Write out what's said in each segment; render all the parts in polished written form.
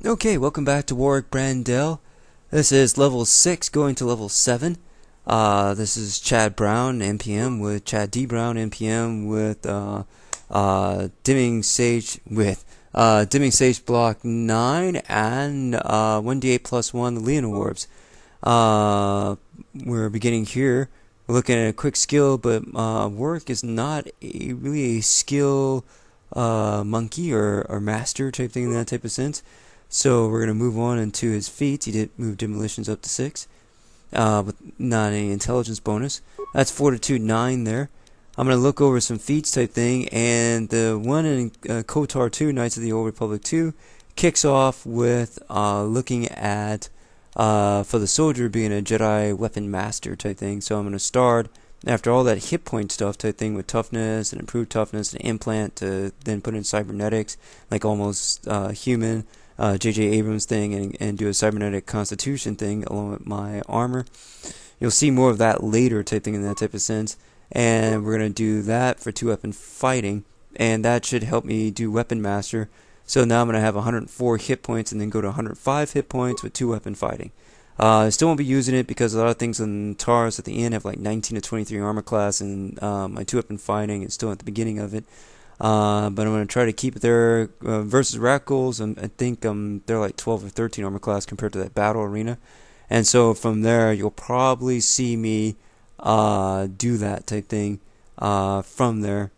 Okay, welcome back to Warric Bran Dell. This is level 6 going to level 7. This is Chad Brown, NPM, with Chad D. Brown, NPM, with Dimming Sage Block 9 and 1d8 plus 1, the Leon Orbs. We're beginning here. We're looking at a quick skill, but Warric is not really a skill monkey or master type thing in that type of sense. So we're going to move on into his feats. He did move demolitions up to 6, with not any intelligence bonus. That's Fortitude 9 there. I'm going to look over some feats type thing, and the one in KOTOR 2, Knights of the Old Republic 2, kicks off with looking at, for the soldier, being a Jedi weapon master type thing. So I'm going to start, after all that hit point stuff type thing, with toughness and improved toughness and implant, to then put in cybernetics, like almost human. J.J. Abrams thing, and do a cybernetic constitution thing along with my armor. You'll see more of that later type thing in that type of sense. And we're going to do that for 2-weapon fighting, and that should help me do weapon master. So now I'm going to have 104 hit points and then go to 105 hit points with 2-weapon fighting. I still won't be using it because a lot of things in TARS at the end have like 19 to 23 armor class, and my 2-weapon fighting is still at the beginning of it. But I'm going to try to keep it there versus Rakghouls. I think they're like 12 or 13 armor class compared to that battle arena. And so from there, you'll probably see me do that type thing from there.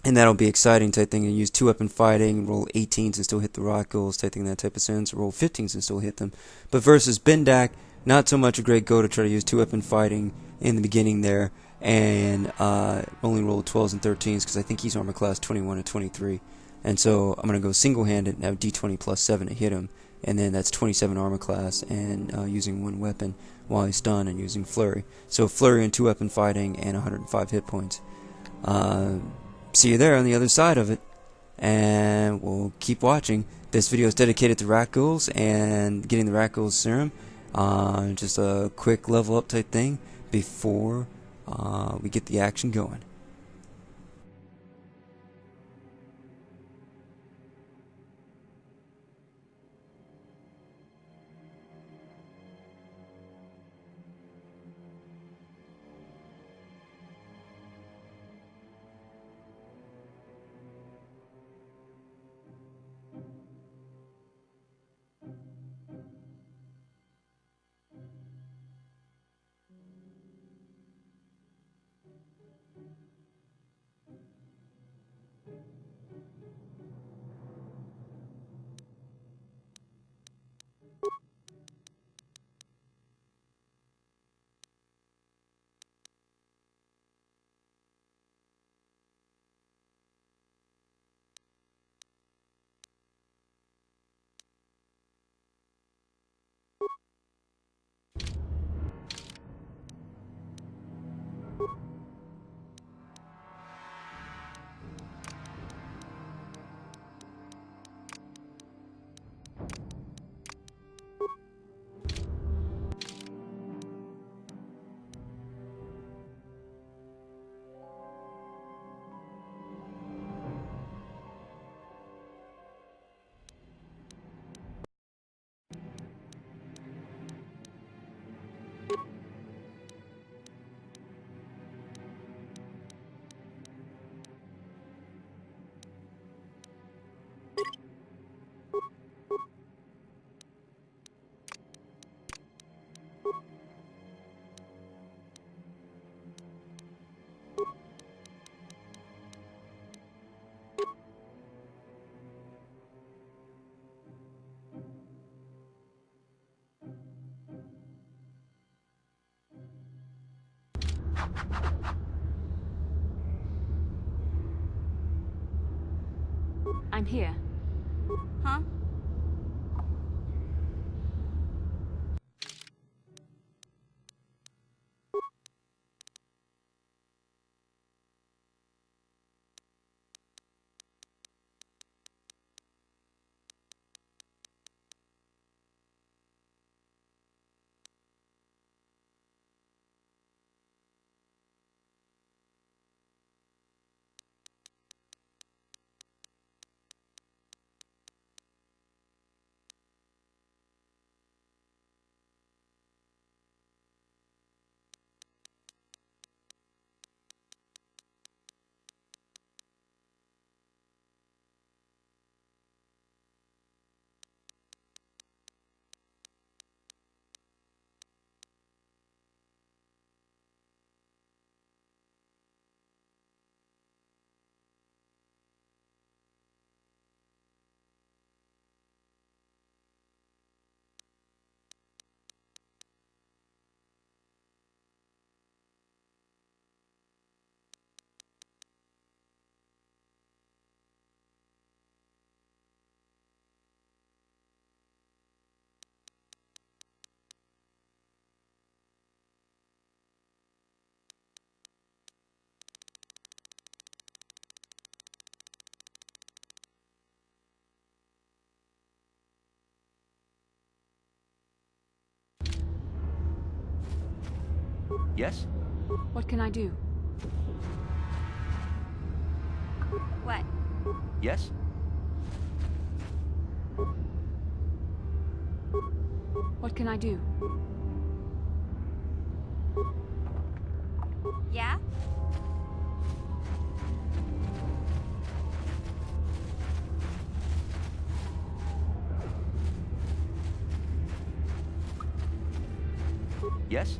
And that'll be exciting type thing. And use 2-weapon fighting, roll 18s and still hit the Rakghouls type thing in that type of sense. Roll 15s and still hit them. But versus Bendak, not so much a great go to try to use 2-weapon fighting in the beginning there. And only roll 12s and 13s because I think he's armor class 21 and 23. And so I'm going to go single-handed and have d20 plus 7 to hit him. And then that's 27 armor class, and using one weapon while he's stunned, and using flurry. So flurry and 2-weapon fighting and 105 hit points. See you there on the other side of it. And we'll keep watching. This video is dedicated to Rakghouls and getting the Rakghoul Serum. Just a quick level up type thing before we get the action going. I'm here. Huh? Yes? What can I do? What? Yes? What can I do? Yeah? Yes?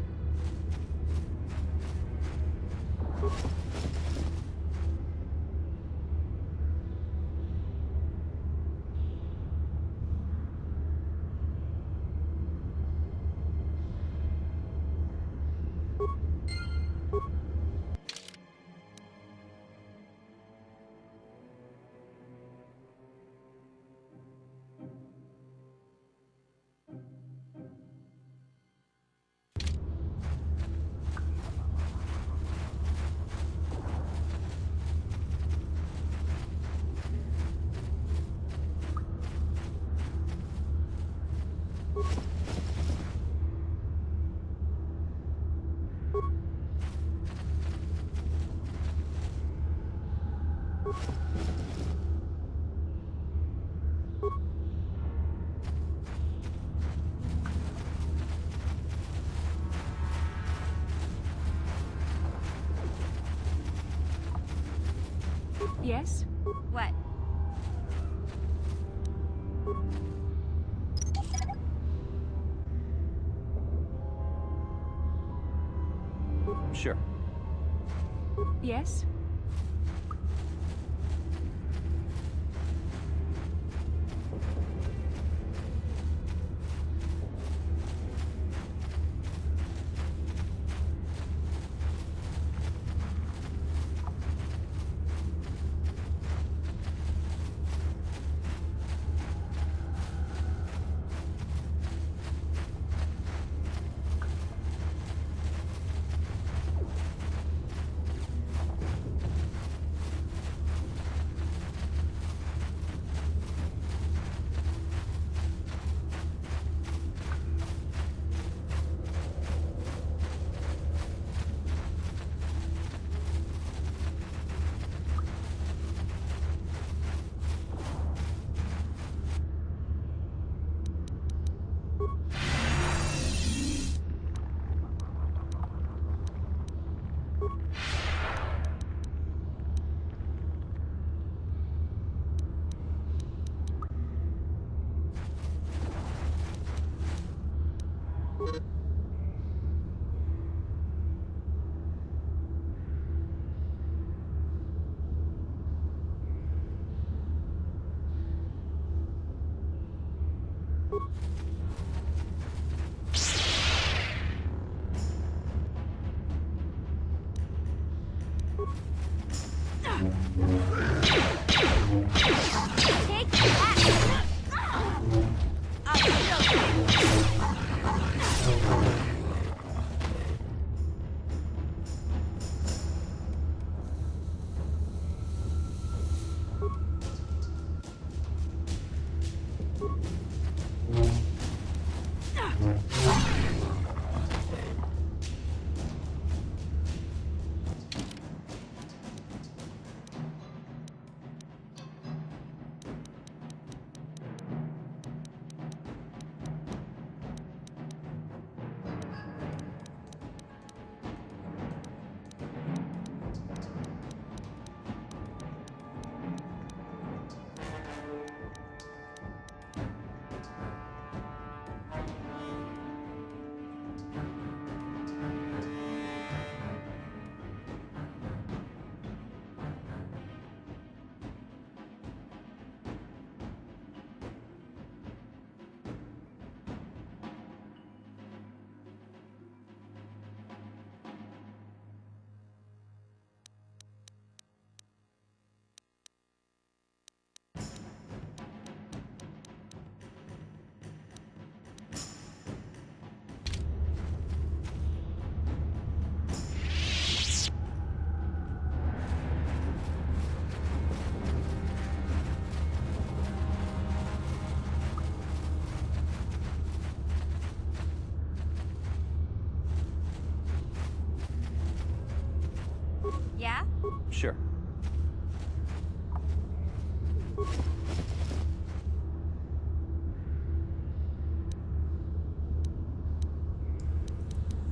Yes? What? Sure. Yes? Take that! I'll show you.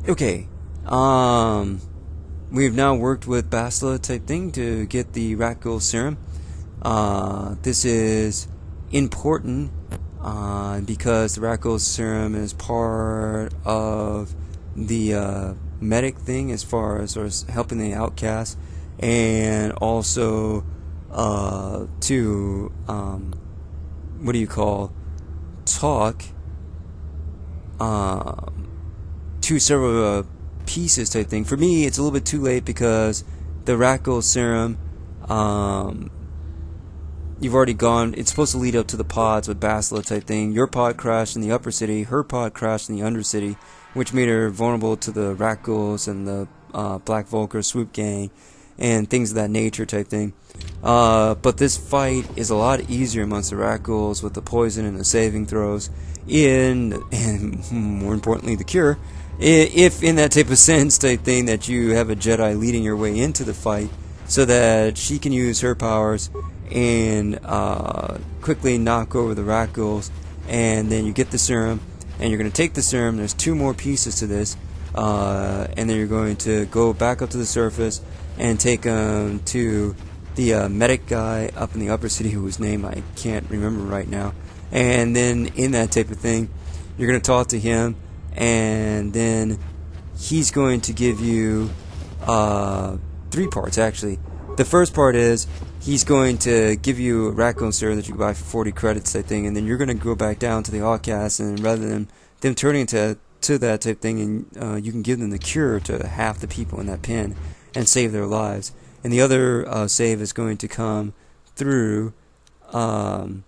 Okay. We've now worked with Bastila type thing to get the Rakghoul Serum. This is important because the Rakghoul Serum is part of the medic thing as far as sort of helping the outcasts, and also to what do you call, talk to several pieces type thing. For me, it's a little bit too late because the Rakghoul Serum, you've already gone. It's supposed to lead up to the pods with Bastila type thing. Your pod crashed in the upper city. Her pod crashed in the undercity, which made her vulnerable to the Rakghouls and the Black Vulgar swoop gang and things of that nature type thing. But this fight is a lot easier amongst the Rakghouls with the poison and the saving throws, and more importantly, the cure. If in that type of sense type thing that you have a Jedi leading your way into the fight, so that she can use her powers and quickly knock over the Rakghouls, and then you get the serum, and you're going to take the serum. There's 2 more pieces to this, and then you're going to go back up to the surface and take them to the medic guy up in the upper city, whose name I can't remember right now. And then in that type of thing, you're going to talk to him, and then he's going to give you 3 parts actually. The first part is he's going to give you a Rakghoul Serum that you can buy for 40 credits, I think, and then you're going to go back down to the Outcasts, and rather than them turning to that type thing, and you can give them the cure to half the people in that pen and save their lives. And the other save is going to come through the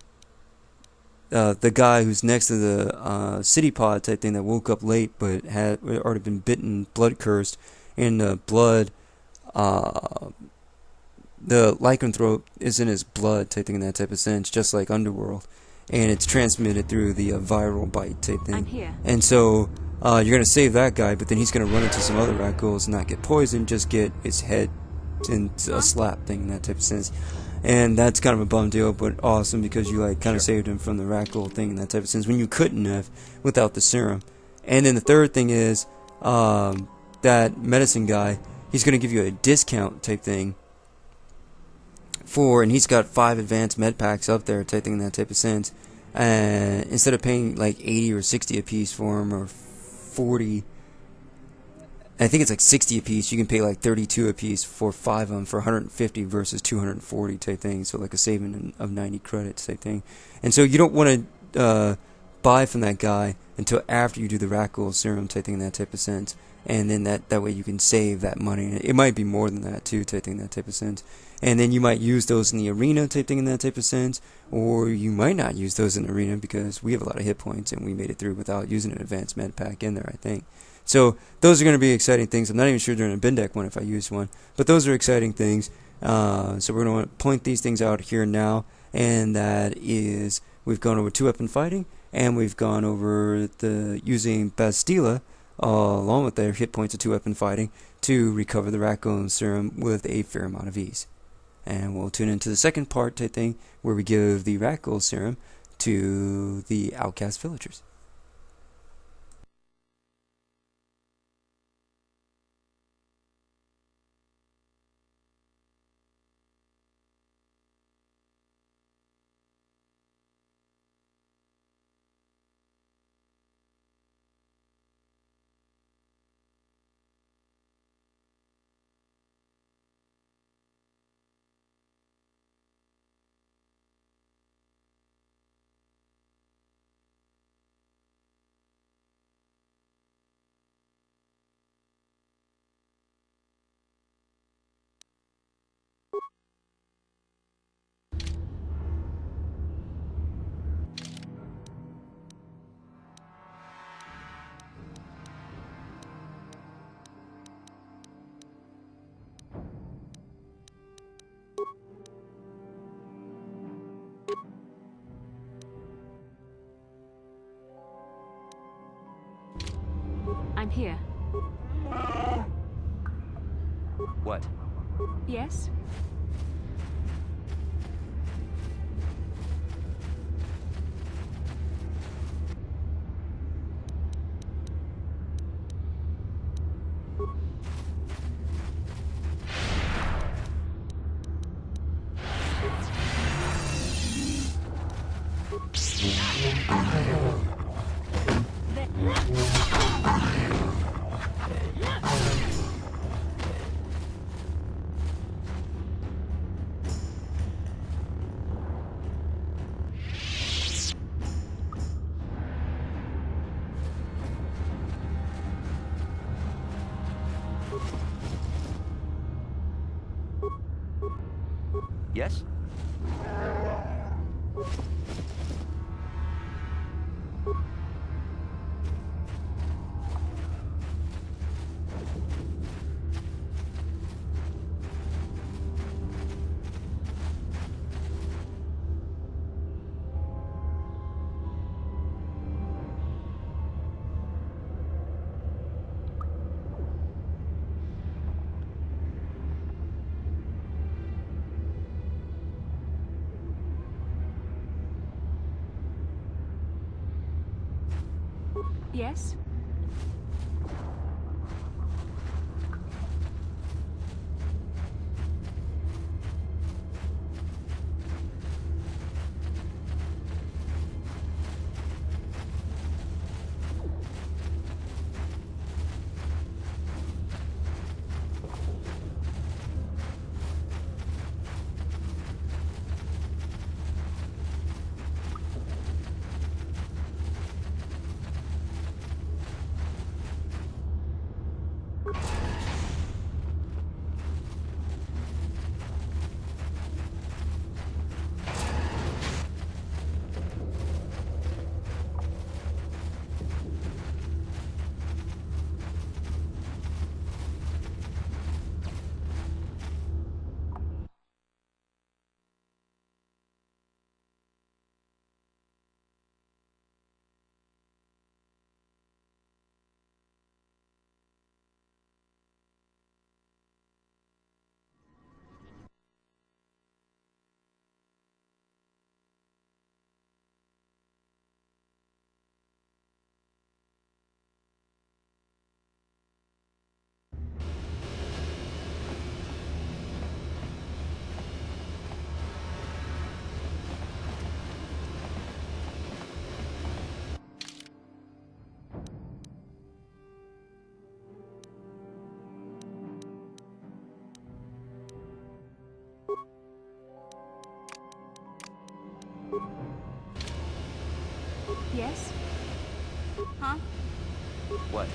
guy who's next to the city pod type thing that woke up late but had already been bitten, blood cursed, and the blood, the lycanthrope is in his blood type thing in that type of sense, just like Underworld, and it's transmitted through the viral bite type thing. I'm here. And so you're going to save that guy, but then he's going to run into some other Rakghouls and not get poisoned, just get his head in a slap thing in that type of sense. And that's kind of a bum deal, but awesome because you like kind of saved him from the Rakghoul thing in that type of sense when you couldn't have without the serum. And then the third thing is that medicine guy, he's going to give you a discount type thing and he's got 5 advanced med packs up there type thing in that type of sense. And instead of paying like 80 or 60 a piece for them, or 40, I think it's like 60 a piece, you can pay like 32 a piece for 5 of them for 150 versus 240 type thing, so like a saving of 90 credits type thing. And so you don't want to buy from that guy until after you do the Rakghoul Serum type thing in that type of sense, and then that way you can save that money. It might be more than that too type thing in that type of sense. And then you might use those in the arena type thing in that type of sense, or you might not use those in the arena because we have a lot of hit points and we made it through without using an advanced med pack in there, I think. So those are going to be exciting things. I'm not even sure during a bin deck one if I use one, but those are exciting things. So we're going to want to point these things out here now, and that is we've gone over 2-weapon fighting, and we've gone over the using Bastila along with their hit points of 2-weapon fighting to recover the Rakghoul Serum with a fair amount of ease. And we'll tune into the second part type thing where we give the Rakghoul Serum to the outcast villagers. I'm here. What? Yes? Yes? Yes? Yes? Huh? What?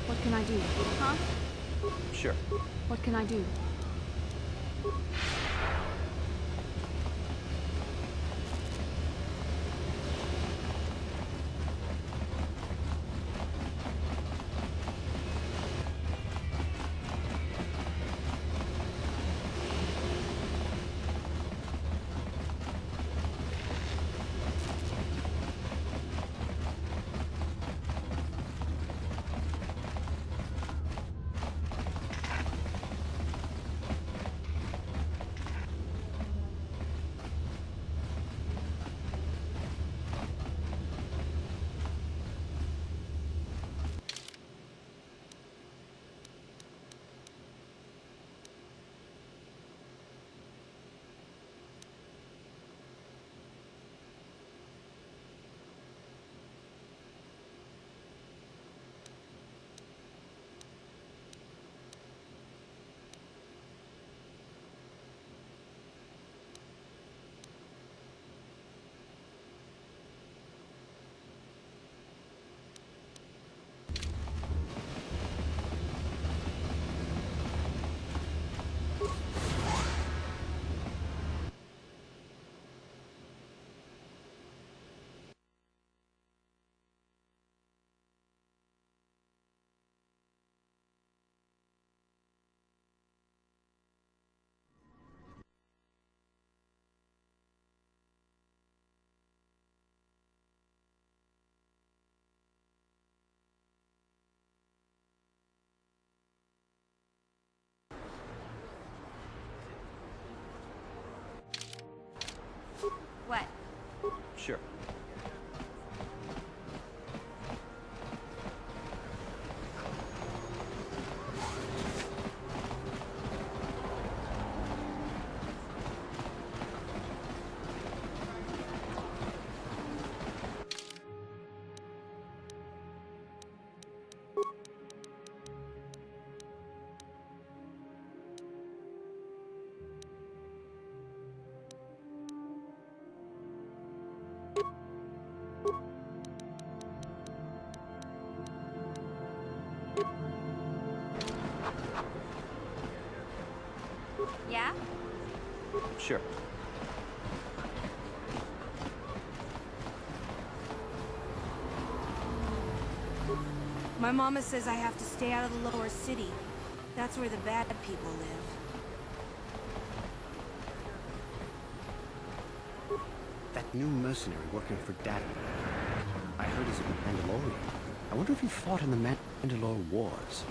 What can I do? Huh? Sure. What can I do? What? Sure. Yeah? Sure. My mama says I have to stay out of the lower city. That's where the bad people live. That new mercenary working for Daddy. I heard he's a Mandalorian. I wonder if he fought in the Mandalore Wars.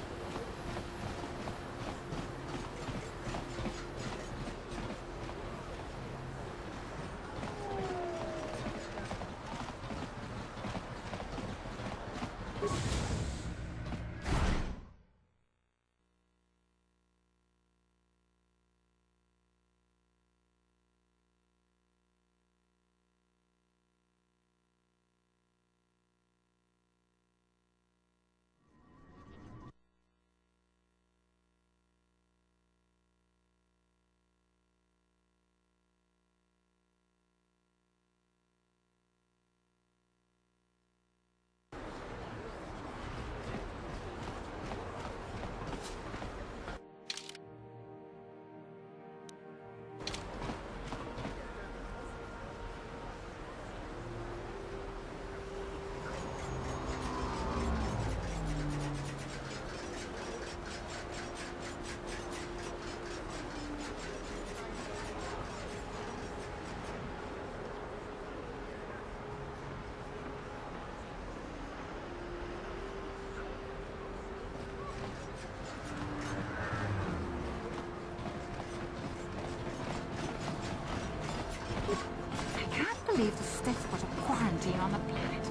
I can't believe the Sith put a quarantine on the planet.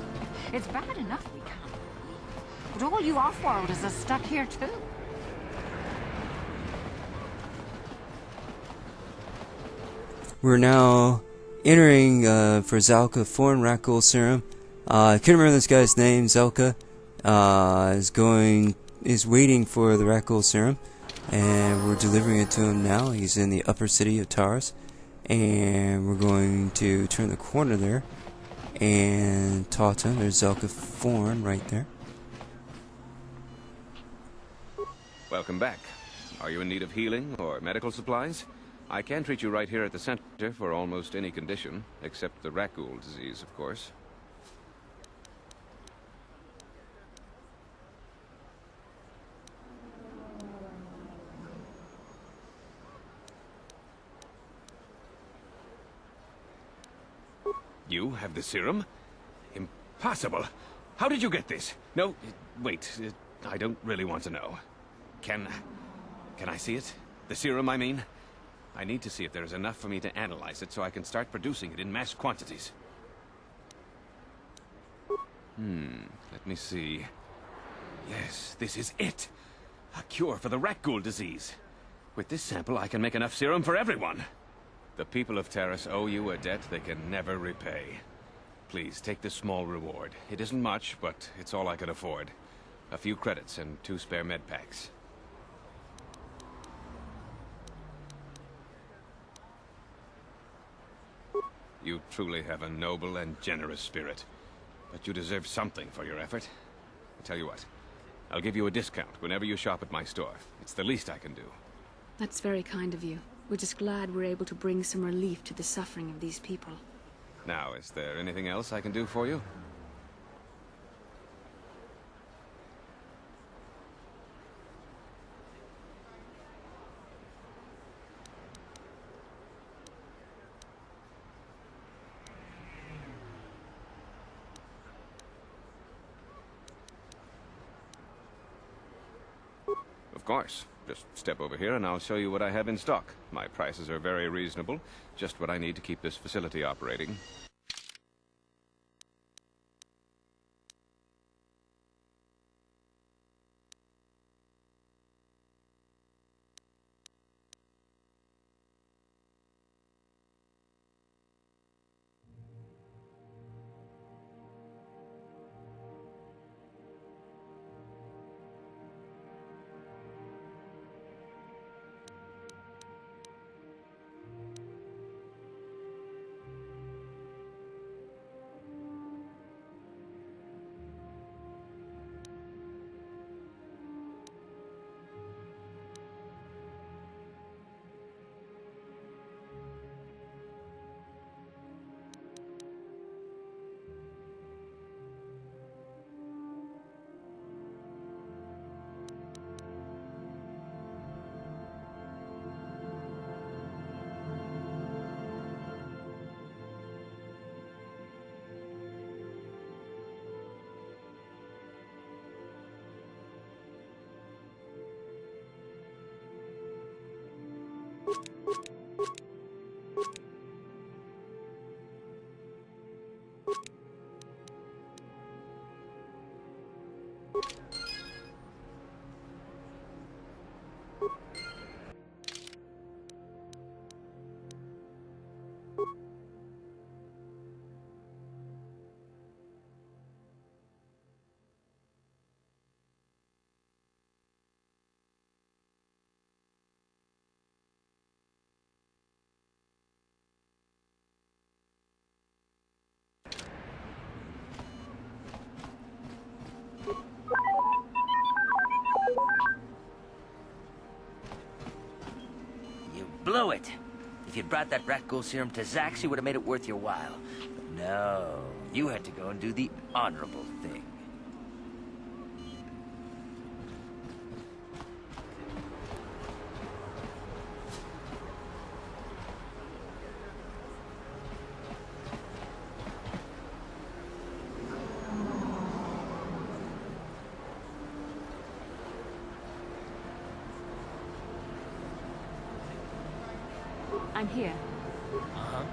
It's bad enough we can't leave, but all you off-worlders are stuck here too. We're now entering for Zelka foreign Rakghoul Serum. I couldn't remember this guy's name. Zelka is waiting for the Rakghoul Serum, and we're delivering it to him now. He's in the upper city of Taurus, and we're going to turn the corner there and talk to him. There's Zelka foreign right there. Welcome back. Are you in need of healing or medical supplies? I can treat you right here at the center for almost any condition, except the Rakghoul disease, of course. You have the serum? Impossible! How did you get this? No, wait, I don't really want to know. Can I see it? The serum, I mean? I need to see if there is enough for me to analyze it so I can start producing it in mass quantities. Let me see. Yes, this is it! A cure for the Rakghoul disease. With this sample, I can make enough serum for everyone. The people of Taurus owe you a debt they can never repay. Please, take this small reward. It isn't much, but it's all I can afford. A few credits and 2 spare med packs. You truly have a noble and generous spirit. But you deserve something for your effort. I'll tell you what. I'll give you a discount whenever you shop at my store. It's the least I can do. That's very kind of you. We're just glad we're able to bring some relief to the suffering of these people. Now, is there anything else I can do for you? Of course. Just step over here and I'll show you what I have in stock. My prices are very reasonable. Just what I need to keep this facility operating. You blew it. If you'd brought that Rakghoul Serum to Zax, you would have made it worth your while. But no, you had to go and do the honorable thing. I'm here. Uh-huh.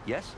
Yes?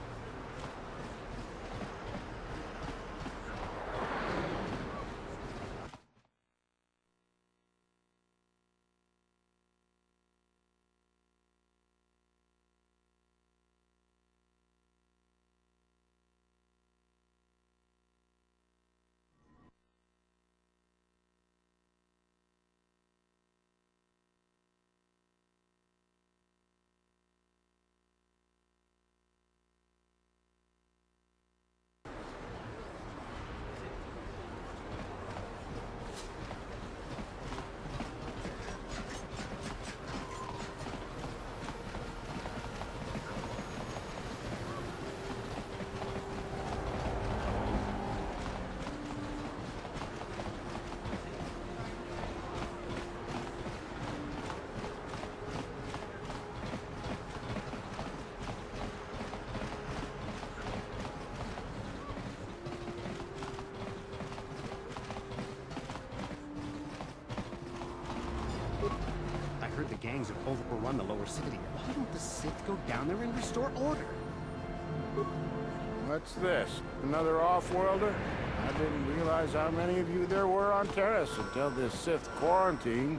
I heard the gangs have overrun the lower city. Why don't the Sith go down there and restore order? What's this? Another off-worlder? I didn't realize how many of you there were on Terrace until this Sith quarantine.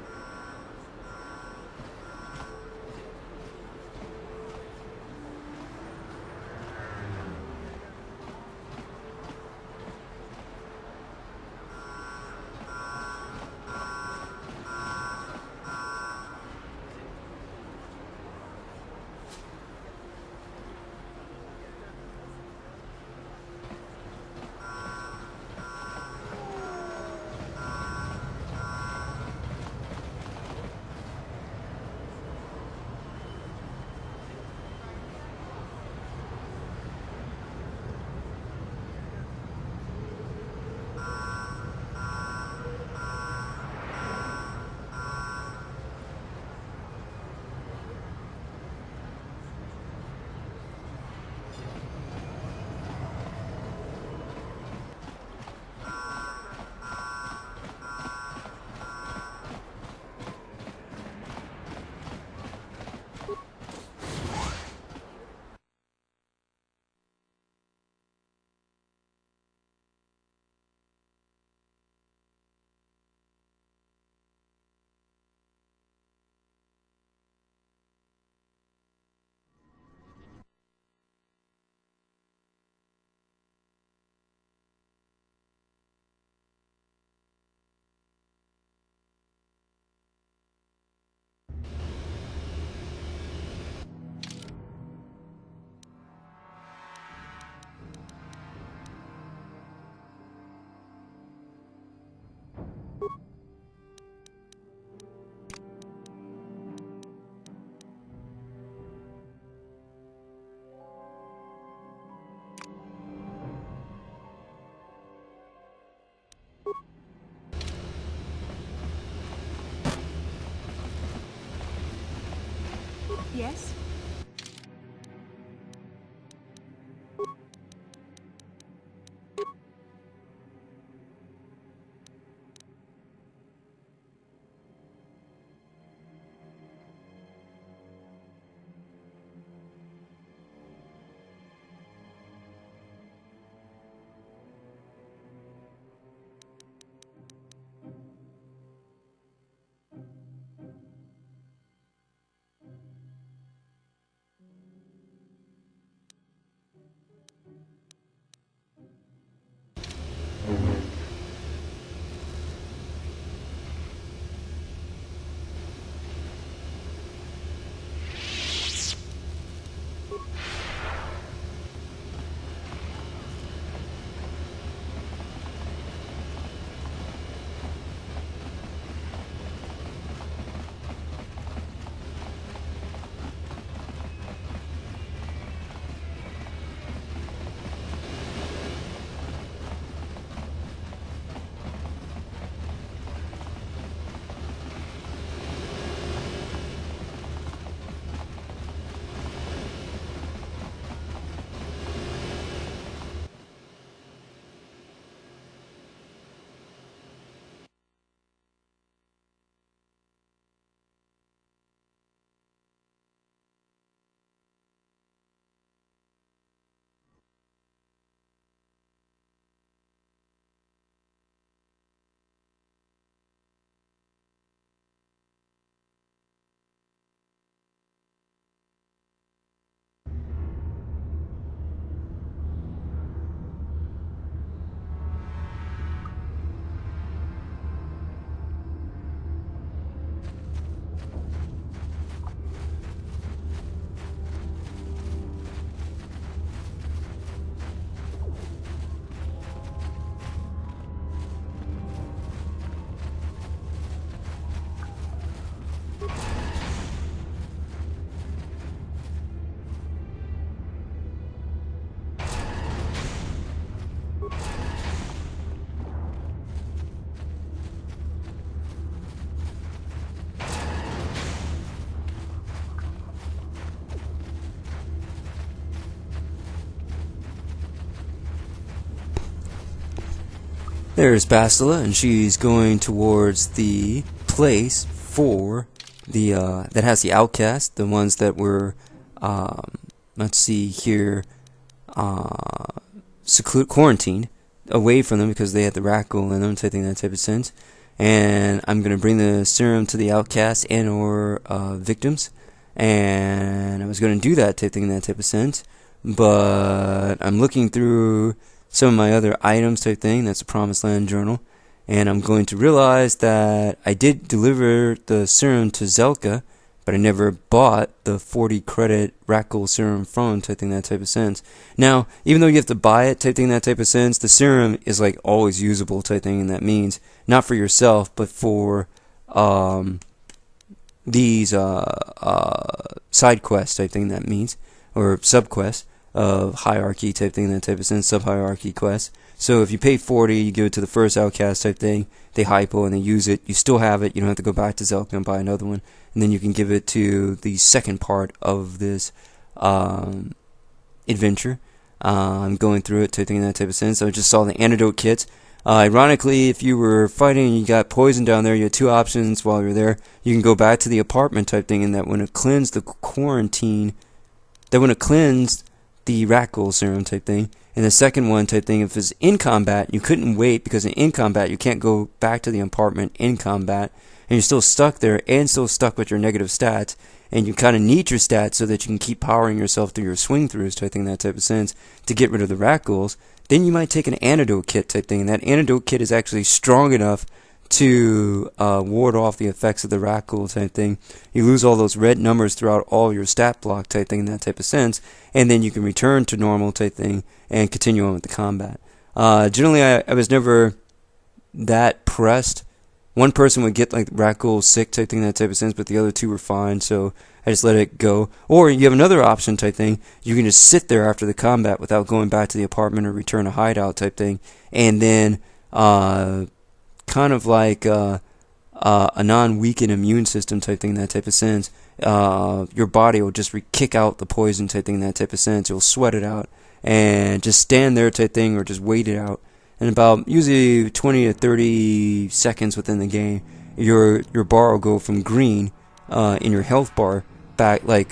Yes? There's Bastila, and she's going towards the place for the that has the outcasts, the ones that were let's see here, quarantined away from them because they had the Rakghoul in them, so I think that type of sense. And I'm gonna bring the serum to the outcasts and or victims, and I was gonna do that type thing in that type of sense, but I'm looking through some of my other items type thing. That's a Promised Land journal, and I'm going to realize that I did deliver the serum to Zelka, but I never bought the 40 credit Rakghoul Serum from type thing, that type of sense. Now, even though you have to buy it type thing, that type of sense, the serum is like always usable type thing, and that means not for yourself, but for these side quests type thing, that means, or sub quests of hierarchy type thing, that type of sense, sub-hierarchy quests. So if you pay 40, you give it to the first outcast type thing, they hypo and they use it, you still have it, you don't have to go back to Zelka and buy another one, and then you can give it to the second part of this adventure. I'm going through it type thing, that type of sense. So I just saw the antidote kits. Ironically, if you were fighting and you got poison down there, you had two options while you're there. You can go back to the apartment type thing, and that when it cleansed the quarantine, that when it cleansed the Rakghoul Serum type thing, and the second one type thing, if it's in combat, you couldn't wait, because in combat you can't go back to the apartment in combat, and you're still stuck there and still stuck with your negative stats, and you kind of need your stats so that you can keep powering yourself through your swing throughs type thing, that type of sense, to get rid of the Rakghouls. Then you might take an antidote kit type thing, and that antidote kit is actually strong enough to ward off the effects of the Rakghoul type thing. You lose all those red numbers throughout all your stat block type thing, in that type of sense, and then you can return to normal type thing and continue on with the combat. Generally, I was never that pressed. One person would get like Rakghoul sick type thing, that type of sense, but the other two were fine, so I just let it go. Or you have another option type thing, you can just sit there after the combat without going back to the apartment or return to hideout type thing, and then kind of like a non-weakened immune system type thing, that type of sense, your body will just kick out the poison type thing, that type of sense. You'll sweat it out and just stand there type thing, or just wait it out. And about usually 20 to 30 seconds within the game, your bar will go from green in your health bar back like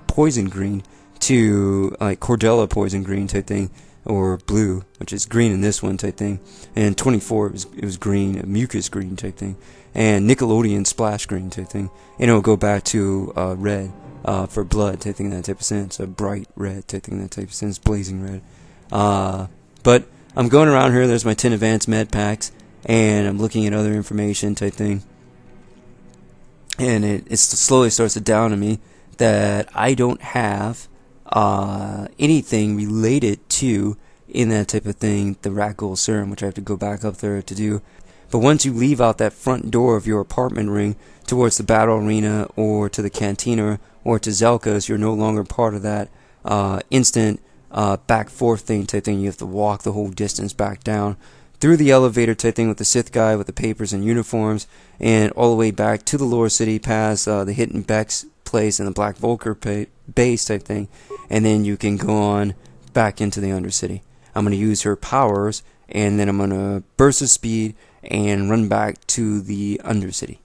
poison green to like Cordella poison green type thing, or blue, which is green in this one type thing. And 24 it was green, mucus green type thing, and Nickelodeon splash green type thing. And it'll go back to red for blood type thing, that type of sense, a bright red type thing, that type of sense, blazing red. But I'm going around here. There's my 10 advanced med packs, and I'm looking at other information type thing. And it slowly starts to dawn on me that I don't have anything related to, in that type of thing, the Rakghoul Serum, which I have to go back up there to do. But once you leave out that front door of your apartment ring towards the battle arena, or to the cantina, or to Zelka's, you're no longer part of that instant back forth thing type thing. You have to walk the whole distance back down through the elevator type thing with the Sith guy with the papers and uniforms, and all the way back to the lower city, past the Hidden Beck's place and the Black Vulcar base type thing, and then you can go on back into the Undercity. I'm going to use her powers, and then I'm going to burst of speed and run back to the Undercity.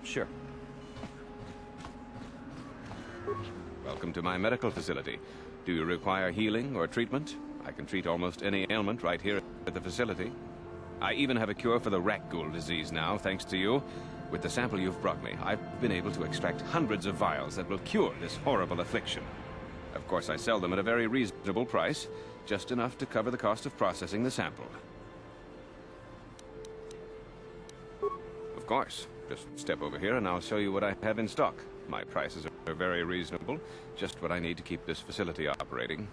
Sure. Welcome to my medical facility. Do you require healing or treatment? I can treat almost any ailment right here at the facility. I even have a cure for the Rakghoul disease now, thanks to you. With the sample you've brought me, I've been able to extract hundreds of vials that will cure this horrible affliction. Of course, I sell them at a very reasonable price, just enough to cover the cost of processing the sample. Of course. Just step over here and I'll show you what I have in stock. My prices are very reasonable, just what I need to keep this facility operating.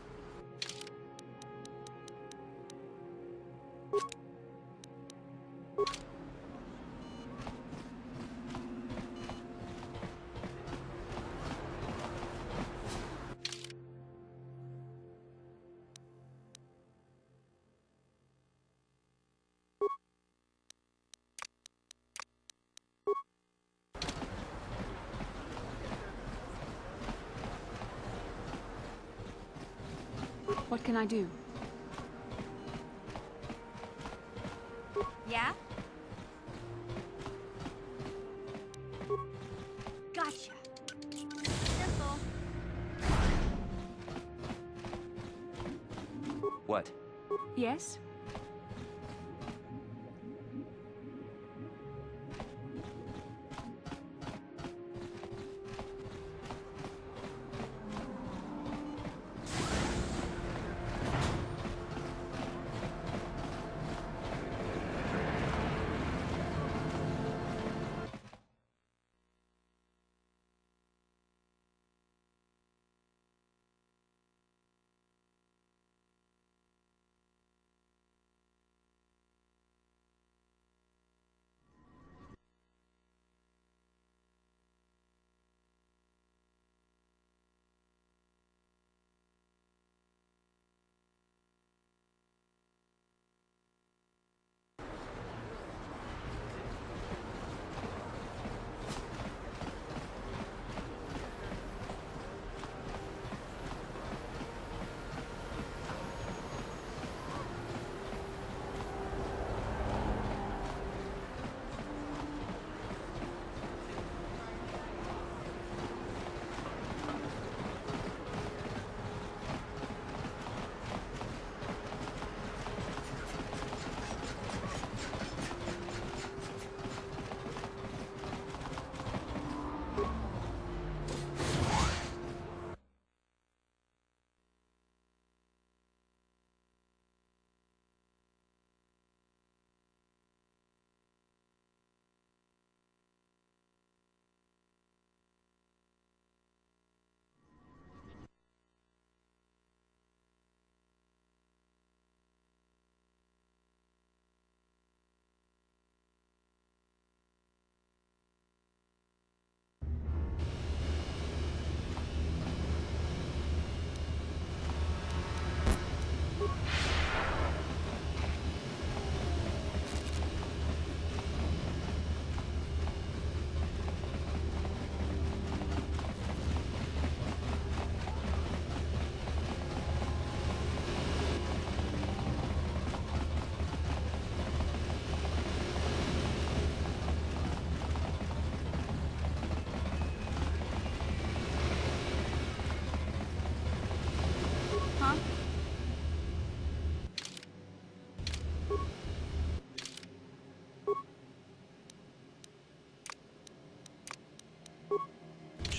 What can I do? Yeah? Gotcha. Simple. What? Yes?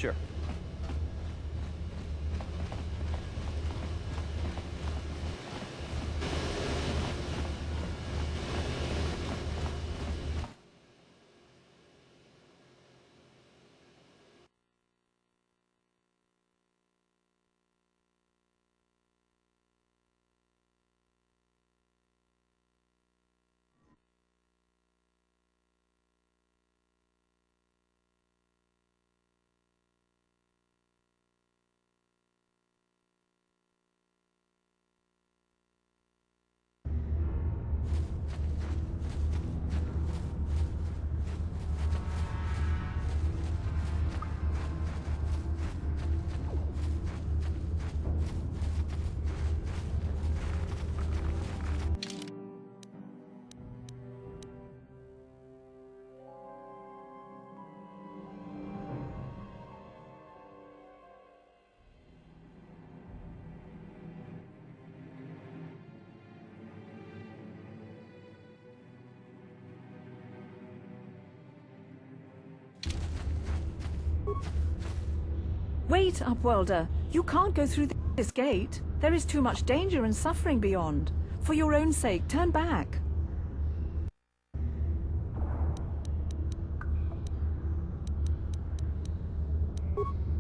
Sure. Wait, Upworlder! You can't go through this gate. There is too much danger and suffering beyond. For your own sake, turn back.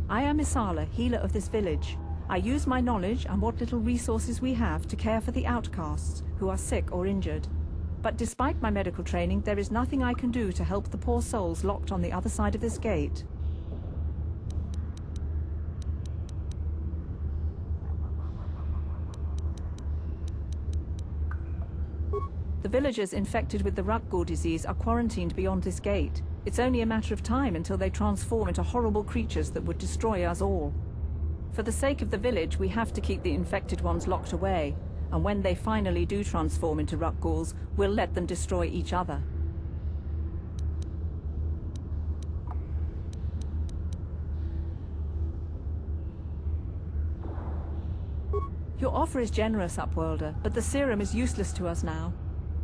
I am Isala, healer of this village. I use my knowledge and what little resources we have to care for the outcasts who are sick or injured. But despite my medical training, there is nothing I can do to help the poor souls locked on the other side of this gate. The villagers infected with the Rakghoul disease are quarantined beyond this gate. It's only a matter of time until they transform into horrible creatures that would destroy us all. For the sake of the village, we have to keep the infected ones locked away, and when they finally do transform into Rakghouls, we'll let them destroy each other. Your offer is generous, Upworlder, but the serum is useless to us now.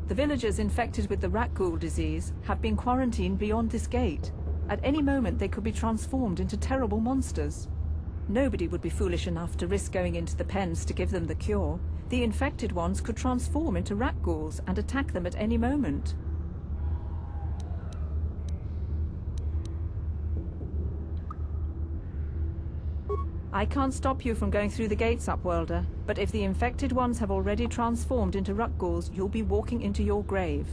The villagers infected with the Rakghoul disease have been quarantined beyond this gate. At any moment they could be transformed into terrible monsters. Nobody would be foolish enough to risk going into the pens to give them the cure. The infected ones could transform into Rakghouls and attack them at any moment. I can't stop you from going through the gates, Upworlder, but if the infected ones have already transformed into Rakghouls, you'll be walking into your grave.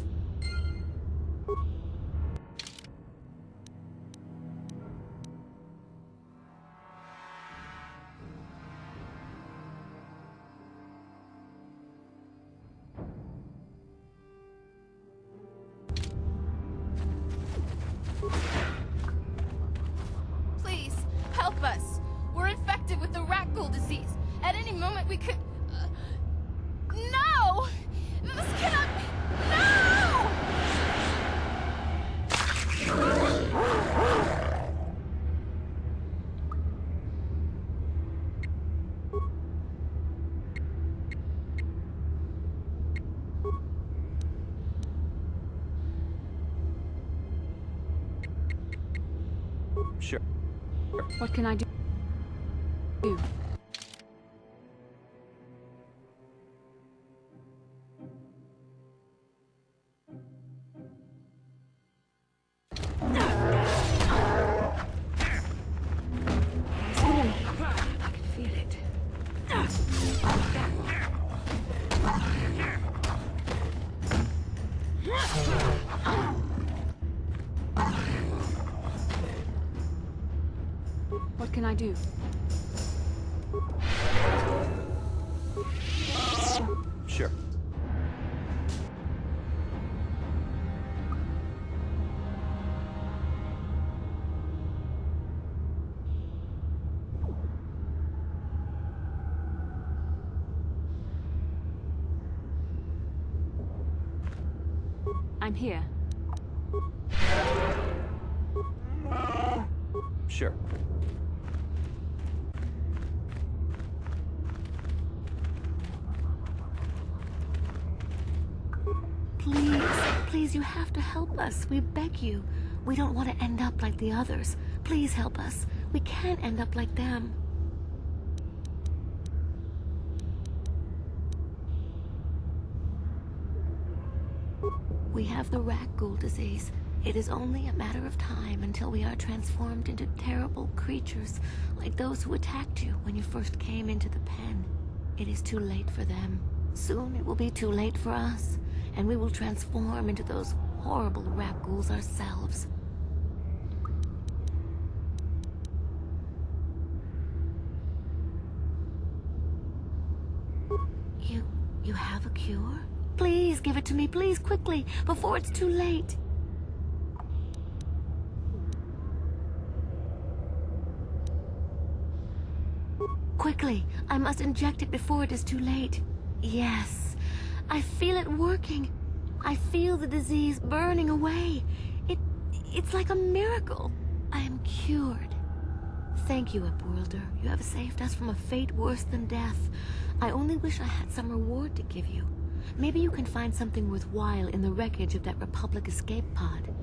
Please, help us! We're infected with the Rakghoul disease. At any moment we could... No! This cannot... No! Sure. What can I do? What can I do? Sure. I'm here. Sure. Please, please, you have to help us. We beg you. We don't want to end up like the others. Please help us. We can't end up like them. We have the Rakghoul disease. It is only a matter of time until we are transformed into terrible creatures like those who attacked you when you first came into the pen. It is too late for them. Soon it will be too late for us, and we will transform into those horrible Rakghouls ourselves. You have a cure? Please give it to me, please, quickly, before it's too late. Quickly, I must inject it before it is too late. Yes, I feel it working. I feel the disease burning away. It's like a miracle. I am cured. Thank you, Upworlder. You have saved us from a fate worse than death. I only wish I had some reward to give you. Maybe you can find something worthwhile in the wreckage of that Republic escape pod.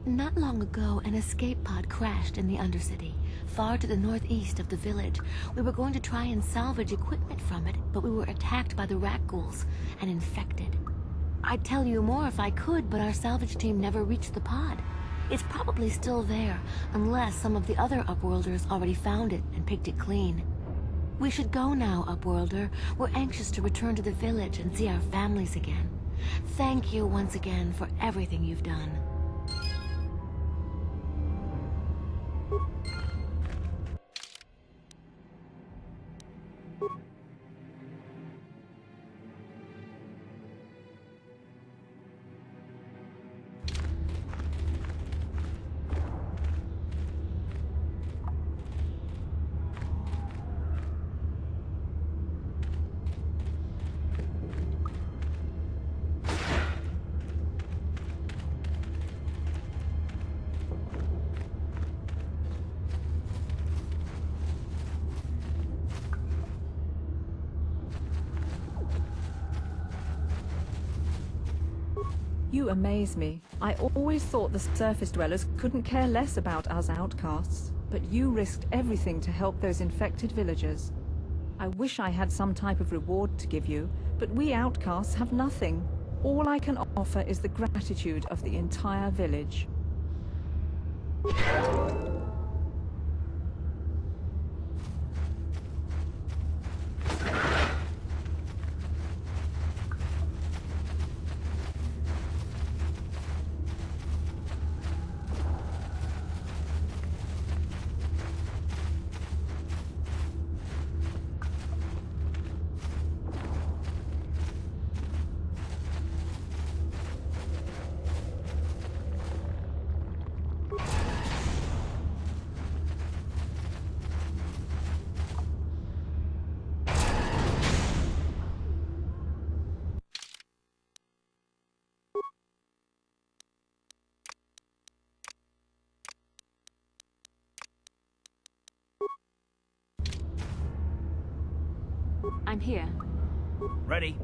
Not long ago, an escape pod crashed in the Undercity, far to the northeast of the village. We were going to try and salvage equipment from it, but we were attacked by the Rakghouls and infected. I'd tell you more if I could, but our salvage team never reached the pod. It's probably still there, unless some of the other Upworlders already found it and picked it clean. We should go now, Upworlder. We're anxious to return to the village and see our families again. Thank you once again for everything you've done. You amaze me. I always thought the surface dwellers couldn't care less about us outcasts, but you risked everything to help those infected villagers. I wish I had some type of reward to give you, but we outcasts have nothing. All I can offer is the gratitude of the entire village. I'm here. Ready?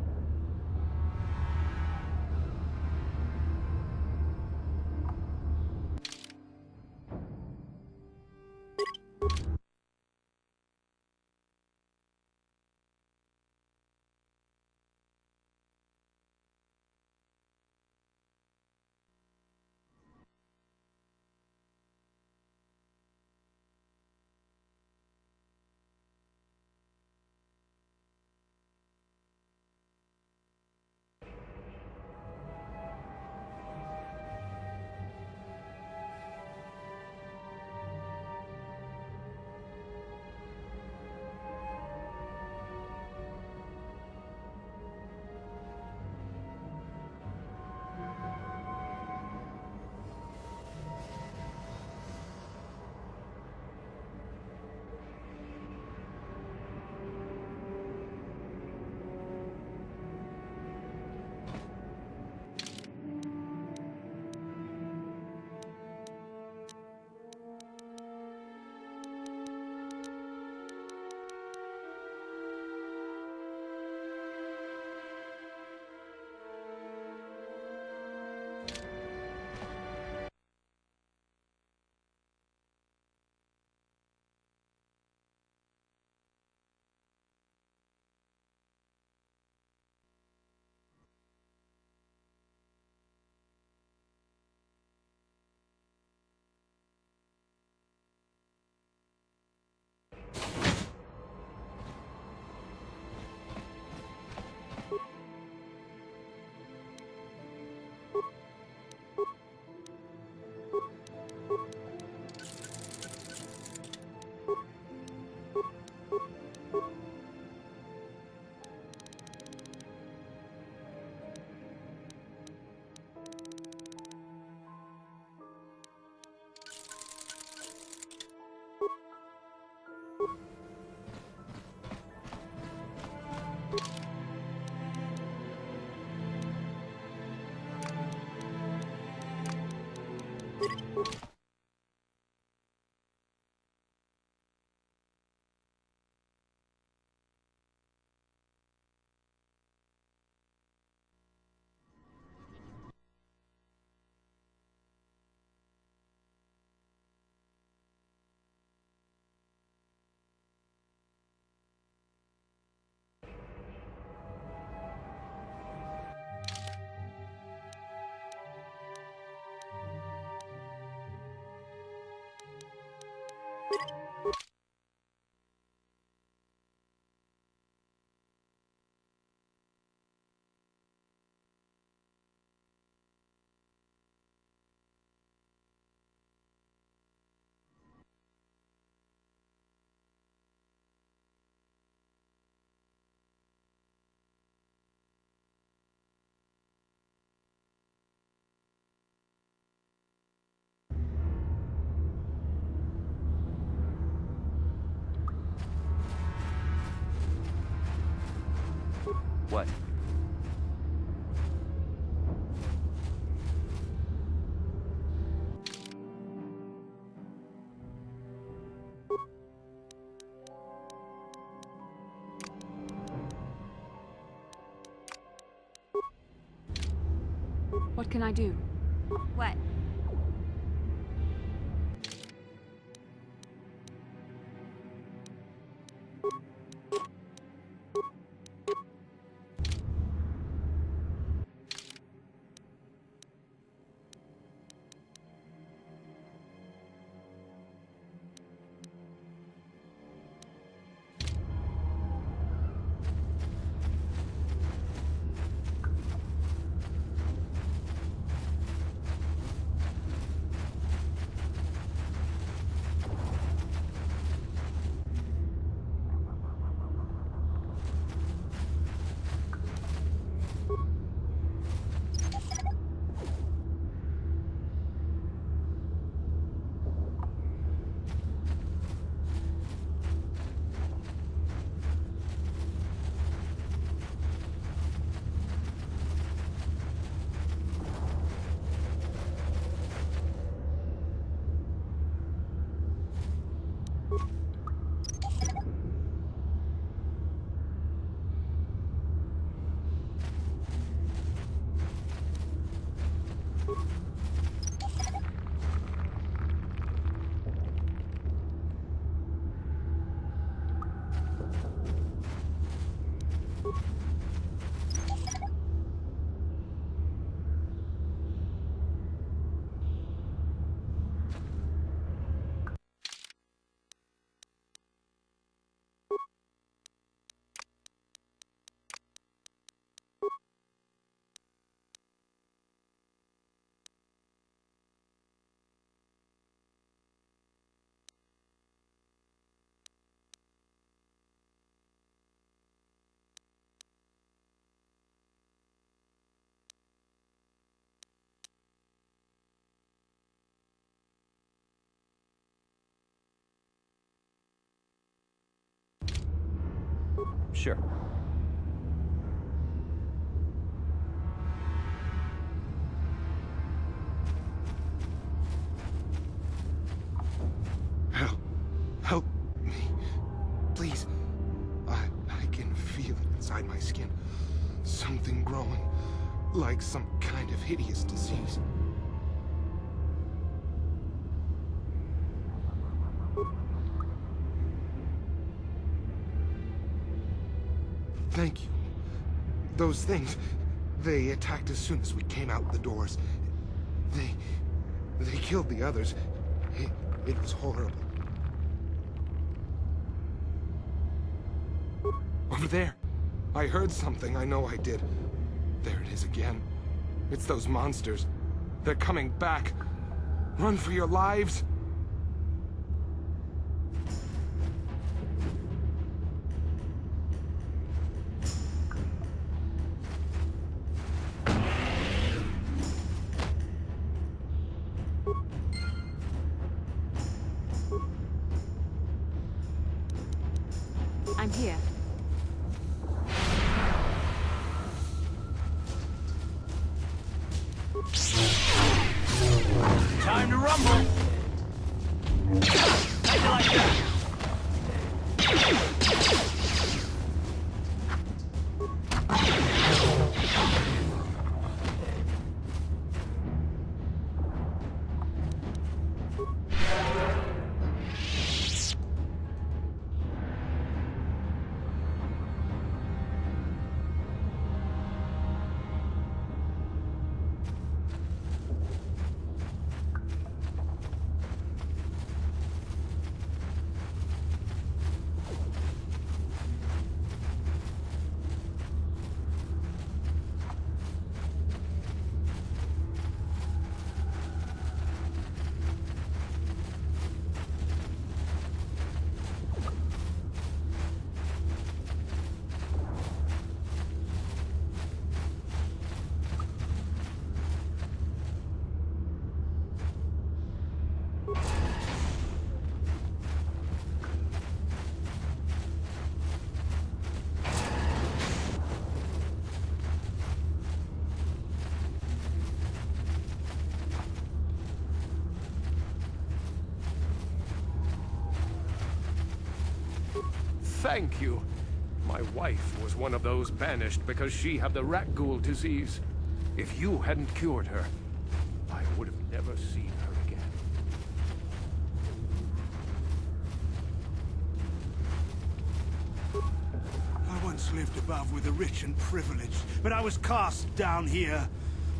What? What can I do? What? Sure. Help me. Please. I can feel it inside my skin. Something growing. Like some kind of hideous disease. Thank you. Those things, they attacked as soon as we came out the doors. They killed the others. It was horrible. Over there. I heard something. I know I did. There it is again. It's those monsters. They're coming back. Run for your lives. I'm here. Time to thank you. My wife was one of those banished because she had the Rakghoul disease. If you hadn't cured her, I would have never seen her again. I once lived above with the rich and privileged, but I was cast down here.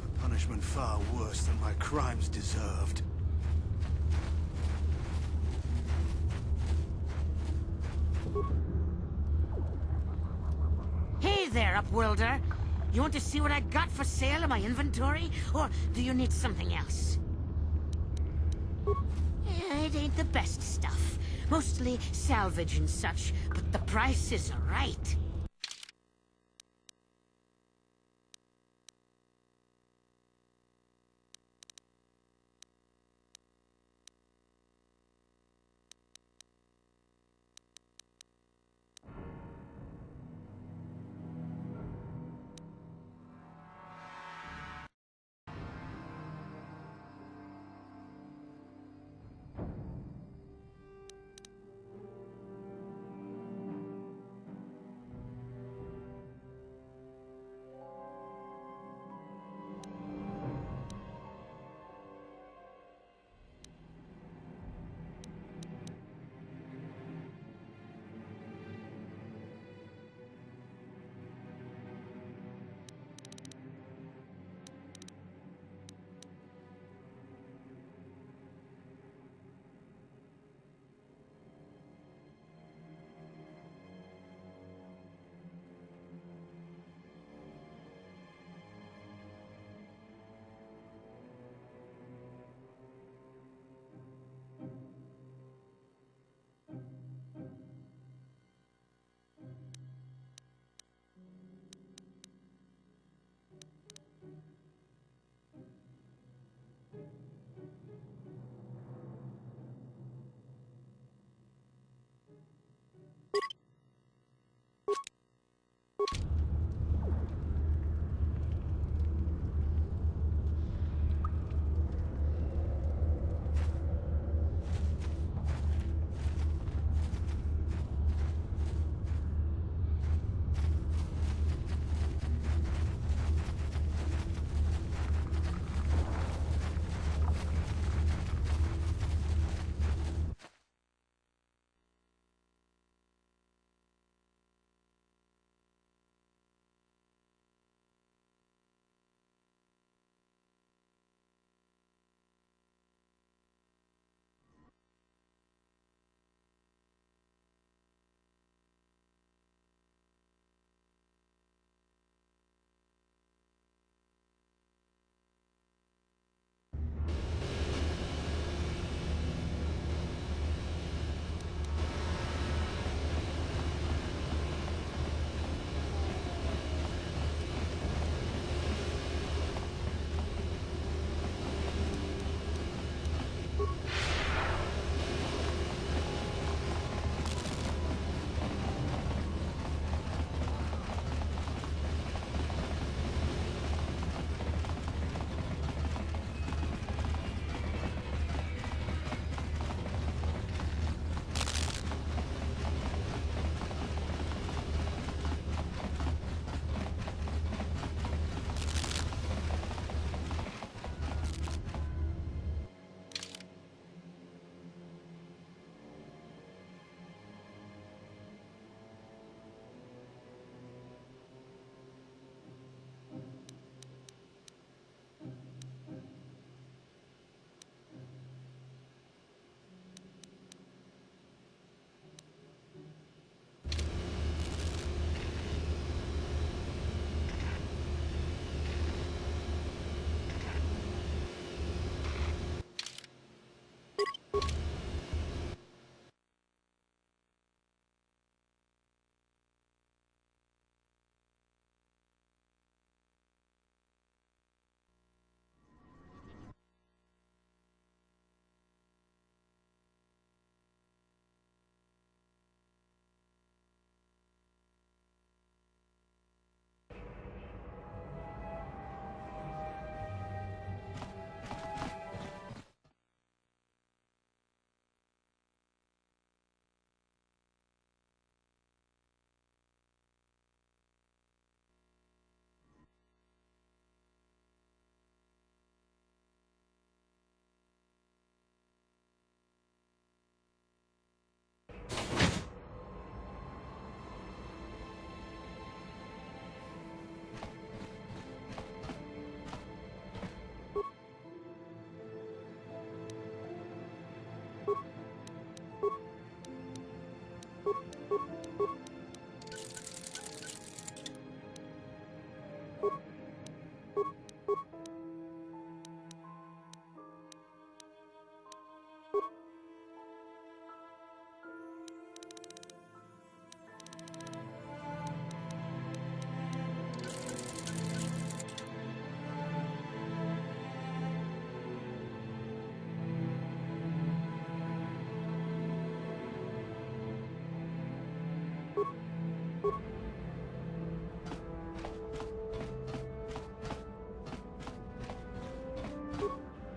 A punishment far worse than my crimes deserved. Hey there, Upworlder. You want to see what I got for sale in my inventory? Or do you need something else? It ain't the best stuff. Mostly salvage and such, but the price is right.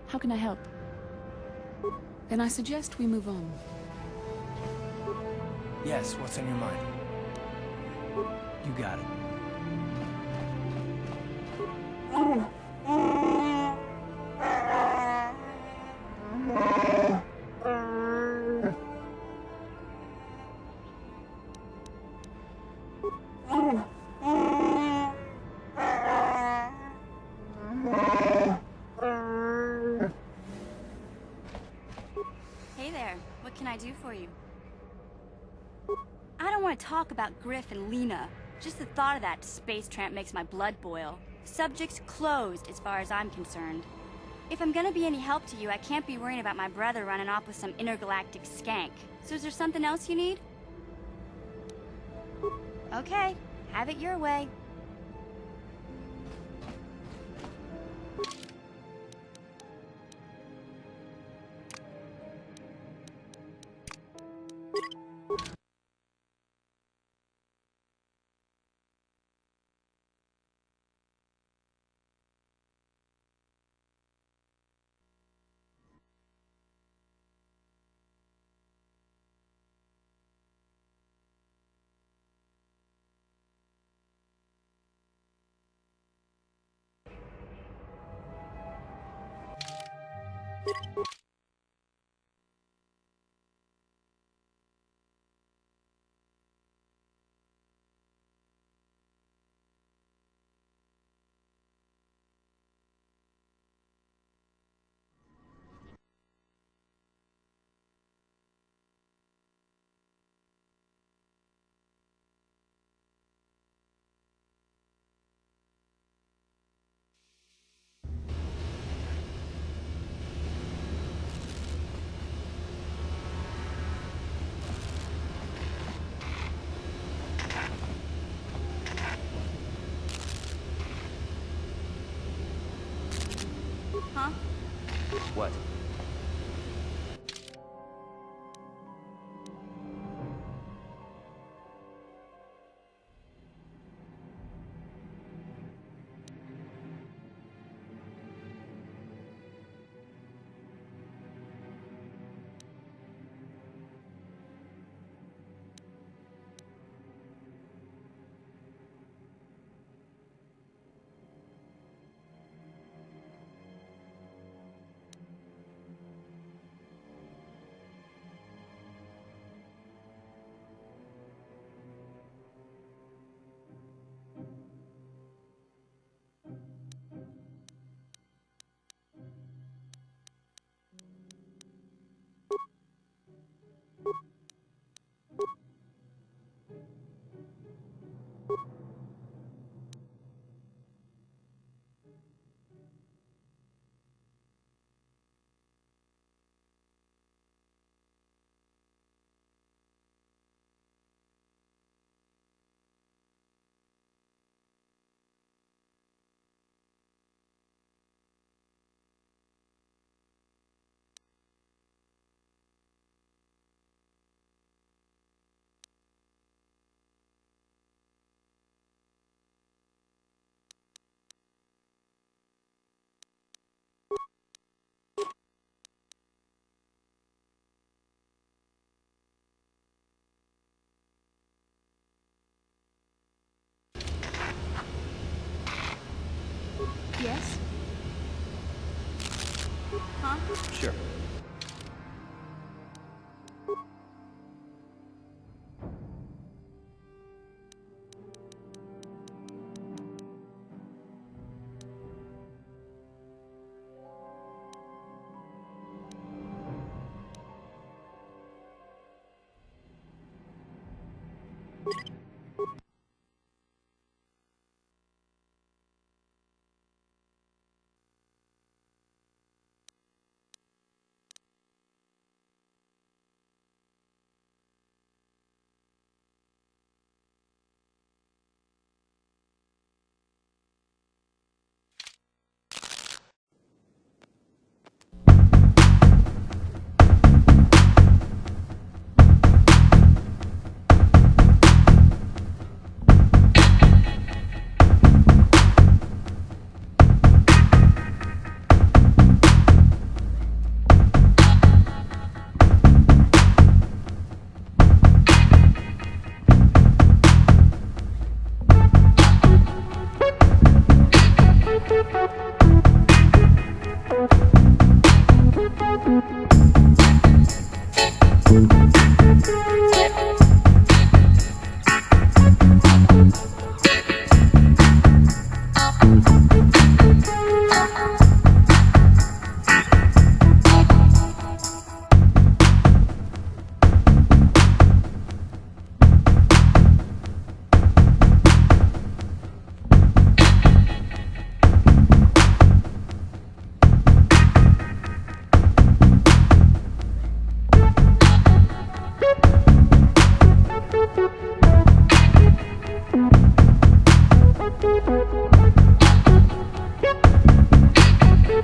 How can I help? Then I suggest we move on. Yes, what's on your mind? You got it. Hey there, what can I do for you? I don't want to talk about Griff and Lena. Just the thought of that space tramp makes my blood boil. Subject's closed as far as I'm concerned. If I'm gonna be any help to you, I can't be worrying about my brother running off with some intergalactic skank. So is there something else you need? Okay, have it your way. Huh? What? Yes? Huh? Sure.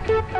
Thank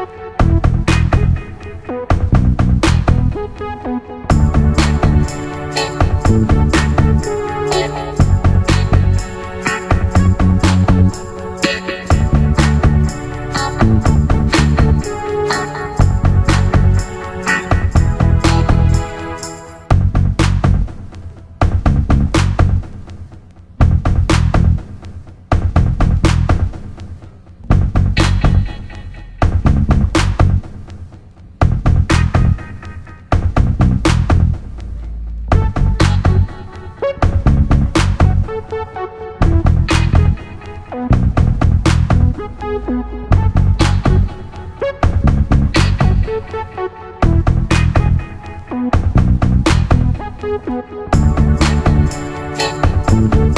you.